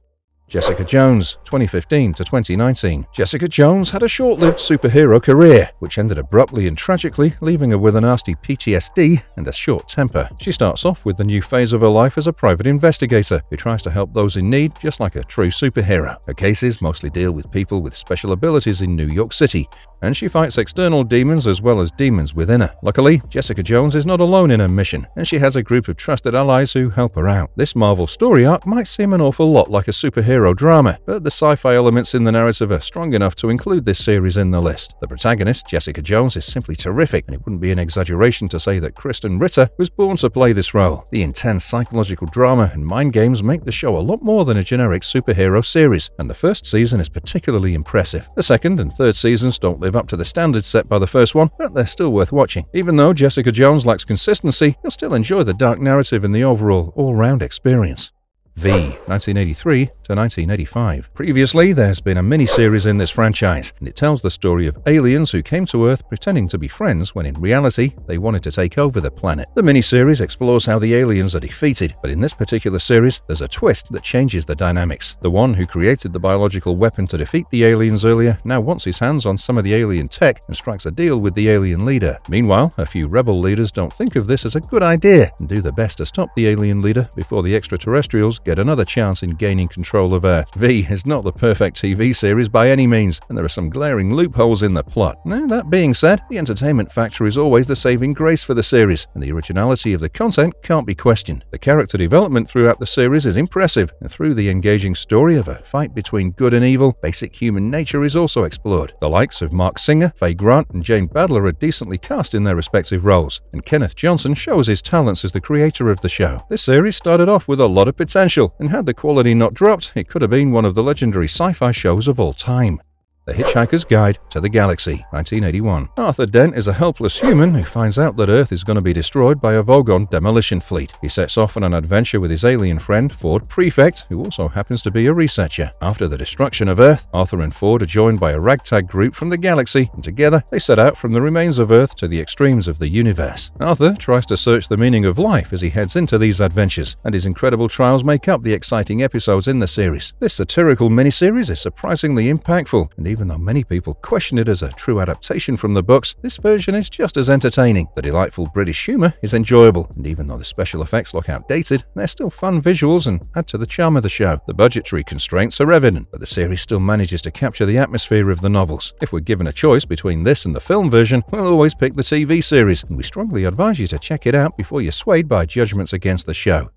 Jessica Jones, 2015 to 2019. Jessica Jones had a short-lived superhero career, which ended abruptly and tragically, leaving her with a nasty PTSD and a short temper. She starts off with the new phase of her life as a private investigator who tries to help those in need just like a true superhero. Her cases mostly deal with people with special abilities in New York City, and she fights external demons as well as demons within her. Luckily, Jessica Jones is not alone in her mission, and she has a group of trusted allies who help her out. This Marvel story arc might seem an awful lot like a superhero drama, but the sci-fi elements in the narrative are strong enough to include this series in the list. The protagonist, Jessica Jones, is simply terrific, and it wouldn't be an exaggeration to say that Kristen Ritter was born to play this role. The intense psychological drama and mind games make the show a lot more than a generic superhero series, and the first season is particularly impressive. The second and third seasons don't live up to the standards set by the first one, but they're still worth watching. Even though Jessica Jones lacks consistency, you'll still enjoy the dark narrative and the overall all-round experience. V, 1983 to 1985. Previously, there's been a mini-series in this franchise, and it tells the story of aliens who came to Earth pretending to be friends when in reality they wanted to take over the planet. The mini-series explores how the aliens are defeated, but in this particular series, there's a twist that changes the dynamics. The one who created the biological weapon to defeat the aliens earlier now wants his hands on some of the alien tech and strikes a deal with the alien leader. Meanwhile, a few rebel leaders don't think of this as a good idea and do their best to stop the alien leader before the extraterrestrials get another chance in gaining control of Earth. V is not the perfect TV series by any means, and there are some glaring loopholes in the plot. Now, that being said, the entertainment factor is always the saving grace for the series, and the originality of the content can't be questioned. The character development throughout the series is impressive, and through the engaging story of a fight between good and evil, basic human nature is also explored. The likes of Mark Singer, Faye Grant, and Jane Badler are decently cast in their respective roles, and Kenneth Johnson shows his talents as the creator of the show. This series started off with a lot of potential, and had the quality not dropped, it could have been one of the legendary sci-fi shows of all time. The Hitchhiker's Guide to the Galaxy, 1981. Arthur Dent is a helpless human who finds out that Earth is going to be destroyed by a Vogon demolition fleet. He sets off on an adventure with his alien friend, Ford Prefect, who also happens to be a researcher. After the destruction of Earth, Arthur and Ford are joined by a ragtag group from the galaxy, and together they set out from the remains of Earth to the extremes of the universe. Arthur tries to search the meaning of life as he heads into these adventures, and his incredible trials make up the exciting episodes in the series. This satirical miniseries is surprisingly impactful, and even though many people question it as a true adaptation from the books, this version is just as entertaining. The delightful British humour is enjoyable, and even though the special effects look outdated, they're still fun visuals and add to the charm of the show. The budgetary constraints are evident, but the series still manages to capture the atmosphere of the novels. If we're given a choice between this and the film version, we'll always pick the TV series, and we strongly advise you to check it out before you're swayed by judgments against the show.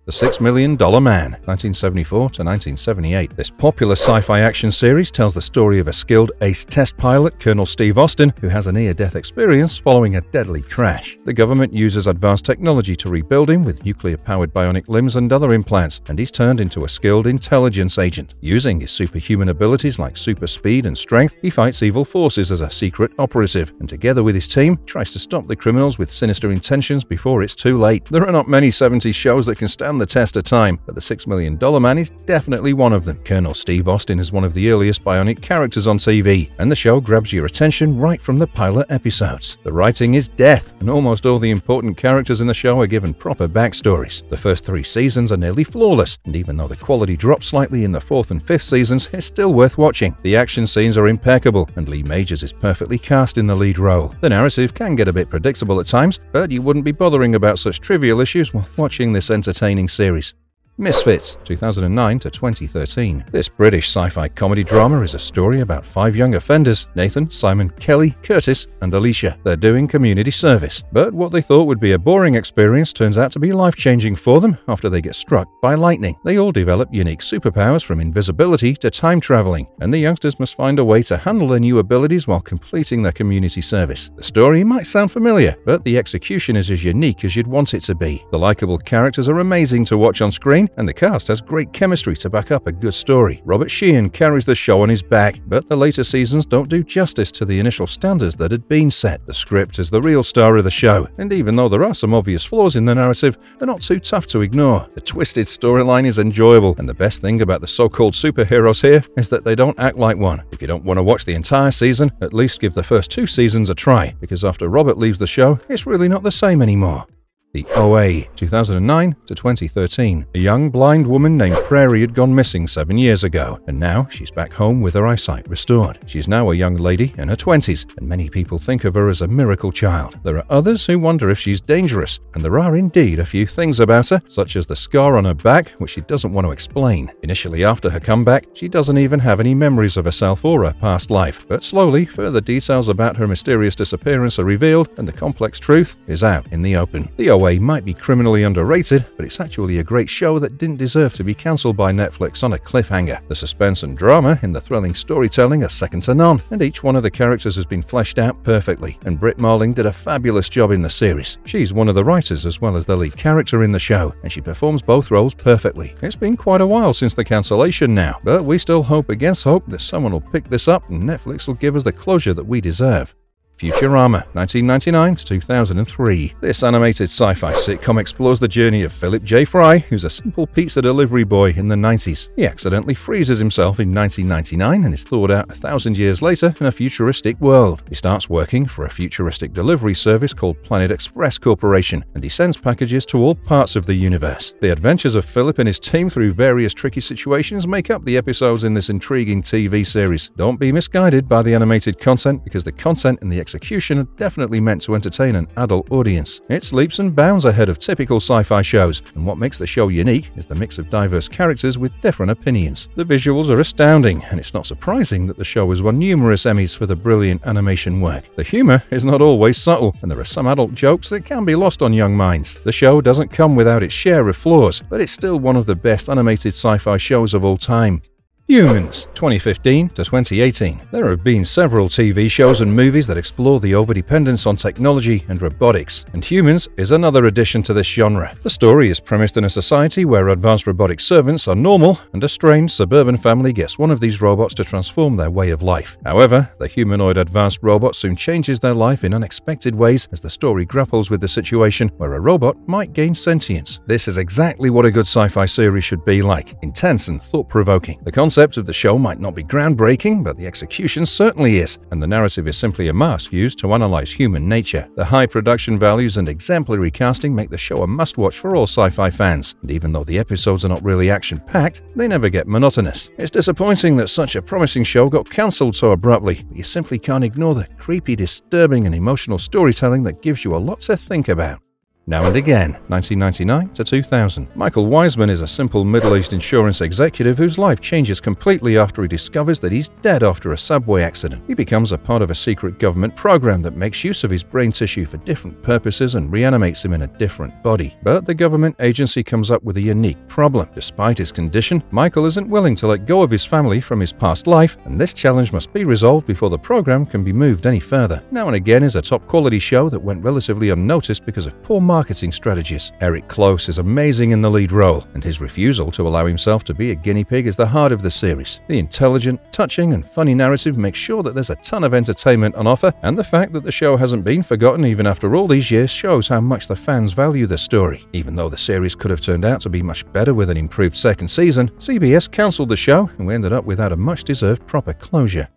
The $6 Million Man, 1974 to 1978. This popular sci-fi action series tells the story of a skilled ace test pilot, Colonel Steve Austin, who has a near-death experience following a deadly crash. The government uses advanced technology to rebuild him with nuclear-powered bionic limbs and other implants, and he's turned into a skilled intelligence agent. Using his superhuman abilities like super speed and strength, he fights evil forces as a secret operative, and together with his team, tries to stop the criminals with sinister intentions before it's too late. There are not many 70s shows that can stand the test of time, but the $6 Million Man is definitely one of them. Colonel Steve Austin is one of the earliest bionic characters on TV, and the show grabs your attention right from the pilot episodes. The writing is death, and almost all the important characters in the show are given proper backstories. The first 3 seasons are nearly flawless, and even though the quality drops slightly in the 4th and 5th seasons, it's still worth watching. The action scenes are impeccable, and Lee Majors is perfectly cast in the lead role. The narrative can get a bit predictable at times, but you wouldn't be bothering about such trivial issues while watching this entertaining series. Misfits, 2009 to 2013. This British sci-fi comedy drama is a story about 5 young offenders, Nathan, Simon, Kelly, Curtis, and Alicia. They're doing community service, but what they thought would be a boring experience turns out to be life-changing for them after they get struck by lightning. They all develop unique superpowers from invisibility to time traveling, and the youngsters must find a way to handle their new abilities while completing their community service. The story might sound familiar, but the execution is as unique as you'd want it to be. The likable characters are amazing to watch on screen, and the cast has great chemistry to back up a good story. Robert Sheehan carries the show on his back, but the later seasons don't do justice to the initial standards that had been set. The script is the real star of the show, and even though there are some obvious flaws in the narrative, they're not too tough to ignore. The twisted storyline is enjoyable, and the best thing about the so-called superheroes here is that they don't act like one. If you don't want to watch the entire season, at least give the first 2 seasons a try, because after Robert leaves the show, it's really not the same anymore. The OA, 2009 to 2013. A young blind woman named Prairie had gone missing 7 years ago, and now she's back home with her eyesight restored. She's now a young lady in her 20s, and many people think of her as a miracle child. There are others who wonder if she's dangerous, and there are indeed a few things about her, such as the scar on her back, which she doesn't want to explain. Initially, after her comeback, she doesn't even have any memories of herself or her past life, but slowly, further details about her mysterious disappearance are revealed, and the complex truth is out in the open. The OA might be criminally underrated, but it's actually a great show that didn't deserve to be cancelled by Netflix on a cliffhanger. The suspense and drama in the thrilling storytelling are second to none, and each one of the characters has been fleshed out perfectly, and Britt Marling did a fabulous job in the series. She's one of the writers as well as the lead character in the show, and she performs both roles perfectly. It's been quite a while since the cancellation now, but we still hope against hope that someone will pick this up and Netflix will give us the closure that we deserve. Futurama, 1999 to 2003. This animated sci-fi sitcom explores the journey of Philip J. Fry, who's a simple pizza delivery boy in the 90s. He accidentally freezes himself in 1999 and is thawed out 1,000 years later in a futuristic world. He starts working for a futuristic delivery service called Planet Express Corporation, and he sends packages to all parts of the universe. The adventures of Philip and his team through various tricky situations make up the episodes in this intriguing TV series. Don't be misguided by the animated content, because the content in the execution are definitely meant to entertain an adult audience. It's leaps and bounds ahead of typical sci-fi shows, and what makes the show unique is the mix of diverse characters with different opinions. The visuals are astounding, and it's not surprising that the show has won numerous Emmys for the brilliant animation work. The humor is not always subtle, and there are some adult jokes that can be lost on young minds. The show doesn't come without its share of flaws, but it's still one of the best animated sci-fi shows of all time. Humans, 2015 to 2018. There have been several TV shows and movies that explore the overdependence on technology and robotics, and Humans is another addition to this genre. The story is premised in a society where advanced robotic servants are normal, and a strange suburban family gets one of these robots to transform their way of life. However, the humanoid advanced robot soon changes their life in unexpected ways as the story grapples with the situation where a robot might gain sentience. This is exactly what a good sci-fi series should be like: intense and thought-provoking. The concept of the show might not be groundbreaking, but the execution certainly is, and the narrative is simply a mask used to analyze human nature. The high production values and exemplary casting make the show a must-watch for all sci-fi fans, and even though the episodes are not really action-packed, they never get monotonous. It's disappointing that such a promising show got cancelled so abruptly, but you simply can't ignore the creepy, disturbing, and emotional storytelling that gives you a lot to think about. Now and Again, 1999 to 2000. Michael Wiseman is a simple middle-aged insurance executive whose life changes completely after he discovers that he's dead after a subway accident. He becomes a part of a secret government program that makes use of his brain tissue for different purposes and reanimates him in a different body. But the government agency comes up with a unique problem. Despite his condition, Michael isn't willing to let go of his family from his past life, and this challenge must be resolved before the program can be moved any further. Now and Again is a top-quality show that went relatively unnoticed because of poor marketing strategies. Eric Close is amazing in the lead role, and his refusal to allow himself to be a guinea pig is the heart of the series. The intelligent, touching, and funny narrative makes sure that there's a ton of entertainment on offer, and the fact that the show hasn't been forgotten even after all these years shows how much the fans value the story. Even though the series could have turned out to be much better with an improved second season, CBS cancelled the show, and we ended up without a much-deserved proper closure.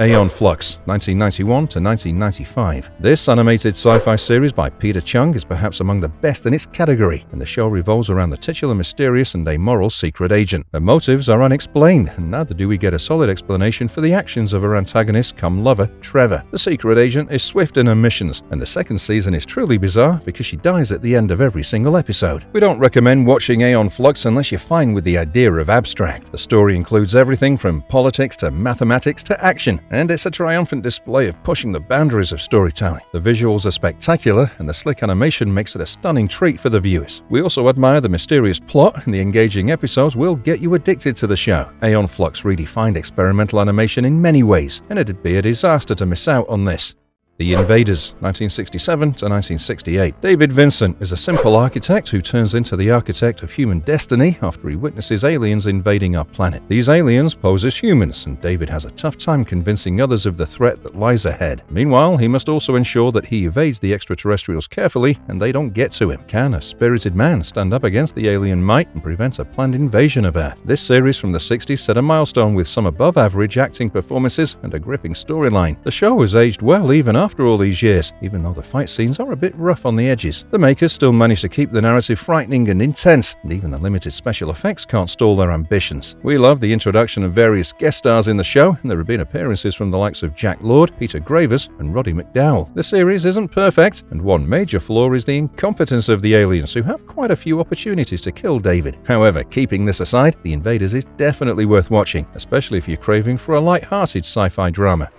Aeon Flux, 1991 to 1995. This animated sci-fi series by Peter Chung is perhaps among the best in its category, and the show revolves around the titular mysterious and amoral secret agent. Her motives are unexplained, and neither do we get a solid explanation for the actions of her antagonist come lover, Trevor. The secret agent is swift in her missions, and the second season is truly bizarre because she dies at the end of every single episode. We don't recommend watching Aeon Flux unless you're fine with the idea of abstract. The story includes everything from politics to mathematics to action, and it's a triumphant display of pushing the boundaries of storytelling. The visuals are spectacular, and the slick animation makes it a stunning treat for the viewers. We also admire the mysterious plot, and the engaging episodes will get you addicted to the show. Aeon Flux redefined experimental animation in many ways, and it'd be a disaster to miss out on this. The Invaders, 1967 to 1968. David Vincent is a simple architect who turns into the architect of human destiny after he witnesses aliens invading our planet. These aliens pose as humans, and David has a tough time convincing others of the threat that lies ahead. Meanwhile, he must also ensure that he evades the extraterrestrials carefully and they don't get to him. Can a spirited man stand up against the alien might and prevent a planned invasion of Earth? This series from the 60s set a milestone with some above-average acting performances and a gripping storyline. The show has aged well even after all these years, even though the fight scenes are a bit rough on the edges. The makers still manage to keep the narrative frightening and intense, and even the limited special effects can't stall their ambitions. We love the introduction of various guest stars in the show, and there have been appearances from the likes of Jack Lord, Peter Gravers, and Roddy McDowall. The series isn't perfect, and one major flaw is the incompetence of the aliens, who have quite a few opportunities to kill David. However, keeping this aside, The Invaders is definitely worth watching, especially if you're craving for a light-hearted sci-fi drama.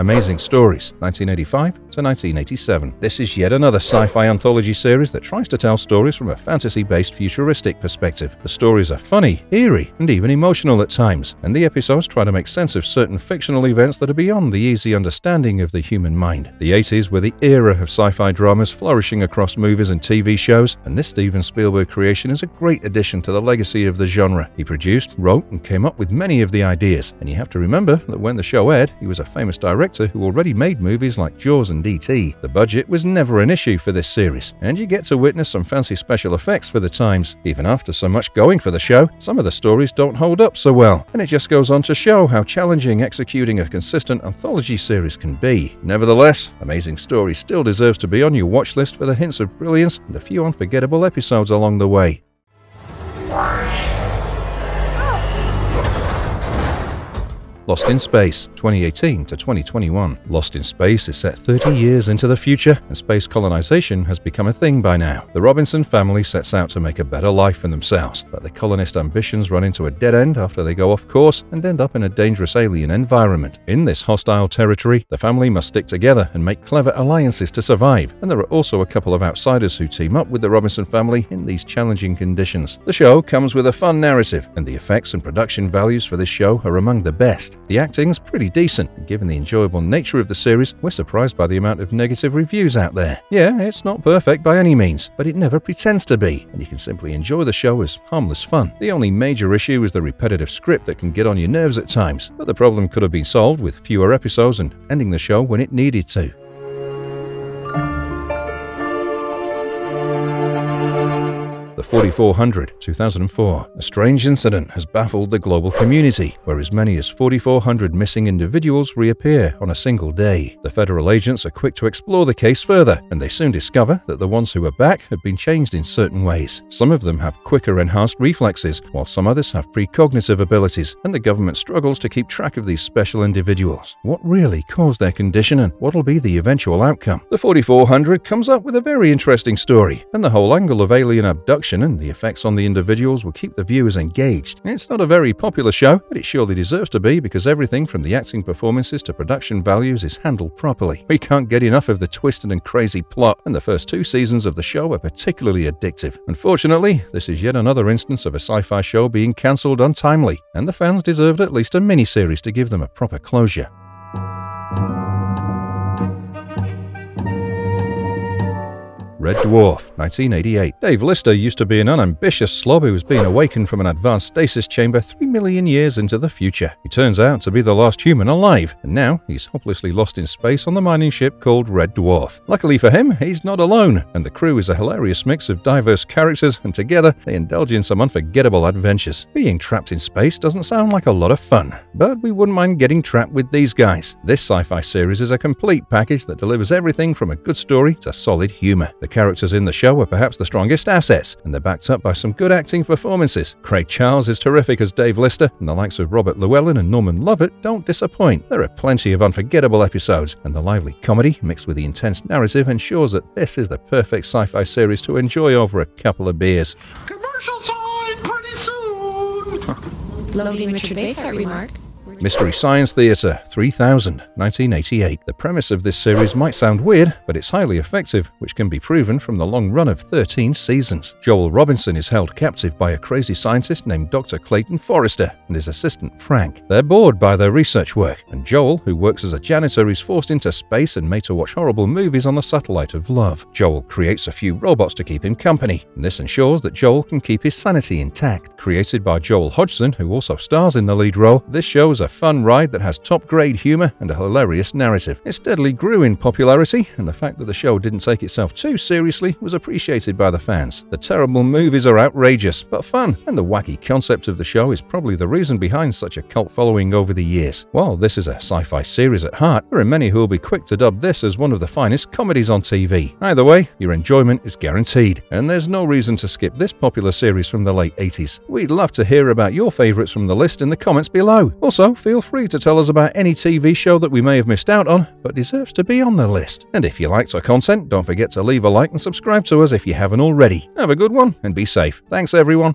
Amazing Stories, 1985 to 1987. This is yet another sci-fi anthology series that tries to tell stories from a fantasy-based futuristic perspective. The stories are funny, eerie, and even emotional at times, and the episodes try to make sense of certain fictional events that are beyond the easy understanding of the human mind. The 80s were the era of sci-fi dramas flourishing across movies and TV shows, and this Steven Spielberg creation is a great addition to the legacy of the genre. He produced, wrote, and came up with many of the ideas, and you have to remember that when the show aired, he was a famous director who already made movies like Jaws and E.T. The budget was never an issue for this series, and you get to witness some fancy special effects for the times. Even after so much going for the show, some of the stories don't hold up so well, and it just goes on to show how challenging executing a consistent anthology series can be. Nevertheless, Amazing Stories still deserves to be on your watch list for the hints of brilliance and a few unforgettable episodes along the way. Lost in Space, 2018 to 2021. Lost in Space is set 30 years into the future, and space colonization has become a thing by now. The Robinson family sets out to make a better life for themselves, but the colonist ambitions run into a dead end after they go off course and end up in a dangerous alien environment. In this hostile territory, the family must stick together and make clever alliances to survive, and there are also a couple of outsiders who team up with the Robinson family in these challenging conditions. The show comes with a fun narrative, and the effects and production values for this show are among the best. The acting's pretty decent, and given the enjoyable nature of the series, we're surprised by the amount of negative reviews out there. Yeah, it's not perfect by any means, but it never pretends to be, and you can simply enjoy the show as harmless fun. The only major issue is the repetitive script that can get on your nerves at times, but the problem could have been solved with fewer episodes and ending the show when it needed to. The 4400, 2004. A strange incident has baffled the global community, where as many as 4,400 missing individuals reappear on a single day. The federal agents are quick to explore the case further, and they soon discover that the ones who are back have been changed in certain ways. Some of them have quicker enhanced reflexes, while some others have precognitive abilities, and the government struggles to keep track of these special individuals. What really caused their condition, and what'll be the eventual outcome? The 4400 comes up with a very interesting story, and the whole angle of alien abduction and the effects on the individuals will keep the viewers engaged. It's not a very popular show, but it surely deserves to be because everything from the acting performances to production values is handled properly. We can't get enough of the twisted and crazy plot, and the first 2 seasons of the show are particularly addictive. Unfortunately, this is yet another instance of a sci-fi show being cancelled untimely, and the fans deserved at least a mini-series to give them a proper closure. Red Dwarf, 1988. Dave Lister used to be an unambitious slob who was being awakened from an advanced stasis chamber 3 million years into the future. He turns out to be the last human alive, and now he's hopelessly lost in space on the mining ship called Red Dwarf. Luckily for him, he's not alone, and the crew is a hilarious mix of diverse characters, and together they indulge in some unforgettable adventures. Being trapped in space doesn't sound like a lot of fun, but we wouldn't mind getting trapped with these guys. This sci-fi series is a complete package that delivers everything from a good story to solid humor. The characters in the show are perhaps the strongest assets, and they're backed up by some good acting performances. Craig Charles is terrific as Dave Lister, and the likes of Robert Llewellyn and Norman Lovett don't disappoint. There are plenty of unforgettable episodes, and the lively comedy mixed with the intense narrative ensures that this is the perfect sci-fi series to enjoy over a couple of beers. Commercial sign pretty soon! Loading Richard Basehart remark. Mystery Science Theater 3000, 1988. The premise of this series might sound weird, but it's highly effective, which can be proven from the long run of 13 seasons. Joel Robinson is held captive by a crazy scientist named Dr. Clayton Forrester and his assistant Frank. They're bored by their research work, and Joel, who works as a janitor, is forced into space and made to watch horrible movies on the satellite of love. Joel creates a few robots to keep him company, and this ensures that Joel can keep his sanity intact. Created by Joel Hodgson, who also stars in the lead role, this show is a fun ride that has top-grade humor and a hilarious narrative. It steadily grew in popularity, and the fact that the show didn't take itself too seriously was appreciated by the fans. The terrible movies are outrageous, but fun, and the wacky concept of the show is probably the reason behind such a cult following over the years. While this is a sci-fi series at heart, there are many who will be quick to dub this as one of the finest comedies on TV. Either way, your enjoyment is guaranteed, and there's no reason to skip this popular series from the late 80s. We'd love to hear about your favorites from the list in the comments below. Also, feel free to tell us about any TV show that we may have missed out on, but deserves to be on the list. And if you liked our content, don't forget to leave a like and subscribe to us if you haven't already. Have a good one and be safe. Thanks everyone.